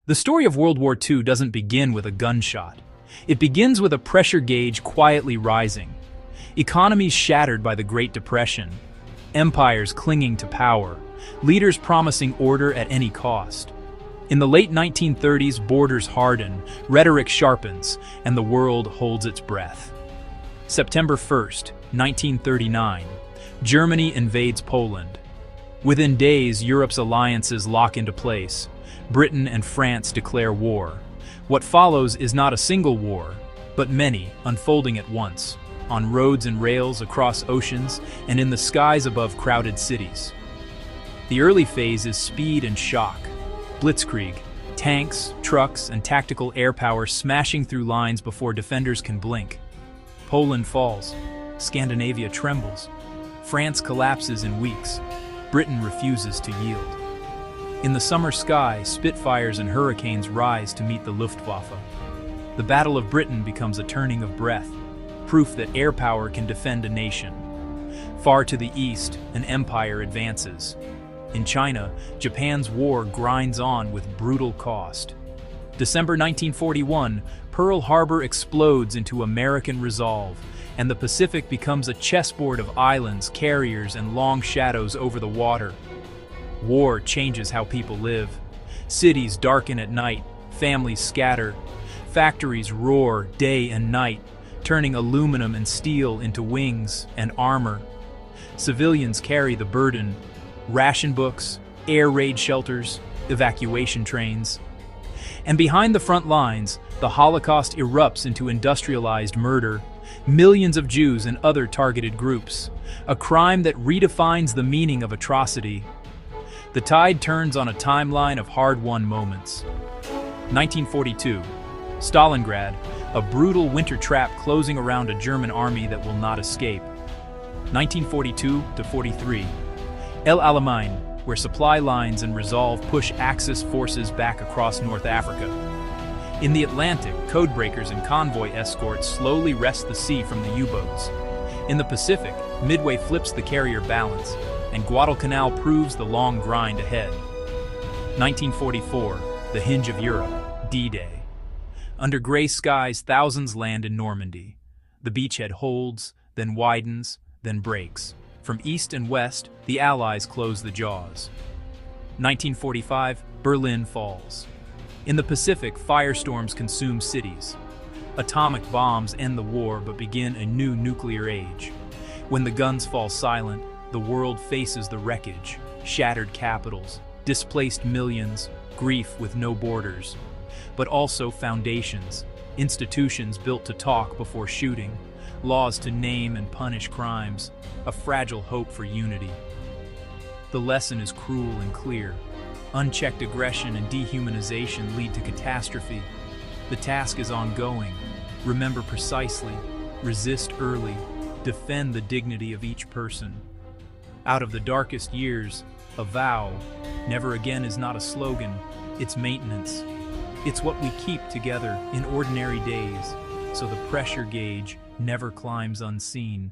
The story of World War II doesn't begin with a gunshot. It begins with a pressure gauge quietly rising. Economies shattered by the Great Depression, empires clinging to power, leaders promising order at any cost. In the late 1930s, borders harden, rhetoric sharpens, and the world holds its breath. September 1st, 1939, Germany invades Poland. Within days, Europe's alliances lock into place. Britain and France declare war. What follows is not a single war, but many, unfolding at once, on roads and rails, across oceans, and in the skies above crowded cities. The early phase is speed and shock. Blitzkrieg, tanks, trucks, and tactical air power smashing through lines before defenders can blink. Poland falls. Scandinavia trembles. France collapses in weeks. Britain refuses to yield. In the summer sky, Spitfires and Hurricanes rise to meet the Luftwaffe. The Battle of Britain becomes a turning of breath, proof that air power can defend a nation. Far to the east, an empire advances. In China, Japan's war grinds on with brutal cost. December 1941, Pearl Harbor explodes into American resolve, and the Pacific becomes a chessboard of islands, carriers, and long shadows over the water. War changes how people live. Cities darken at night, families scatter, factories roar day and night, turning aluminum and steel into wings and armor. Civilians carry the burden: ration books, air raid shelters, evacuation trains. And behind the front lines, the Holocaust erupts into industrialized murder, millions of Jews and other targeted groups, a crime that redefines the meaning of atrocity. The tide turns on a timeline of hard-won moments. 1942, Stalingrad, a brutal winter trap closing around a German army that will not escape. 1942-43, El Alamein, where supply lines and resolve push Axis forces back across North Africa. In the Atlantic, codebreakers and convoy escorts slowly wrest the sea from the U-boats. In the Pacific, Midway flips the carrier balance, and Guadalcanal proves the long grind ahead. 1944, the hinge of Europe, D-Day. Under gray skies, thousands land in Normandy. The beachhead holds, then widens, then breaks. From east and west, the Allies close the jaws. 1945, Berlin falls. In the Pacific, firestorms consume cities. Atomic bombs end the war but begin a new nuclear age. When the guns fall silent, the world faces the wreckage, shattered capitals, displaced millions, grief with no borders. But also foundations, institutions built to talk before shooting, laws to name and punish crimes, a fragile hope for unity. The lesson is cruel and clear. Unchecked aggression and dehumanization lead to catastrophe. The task is ongoing. Remember precisely, resist early, defend the dignity of each person. Out of the darkest years, a vow, never again, is not a slogan, it's maintenance. It's what we keep together in ordinary days, so the pressure gauge never climbs unseen.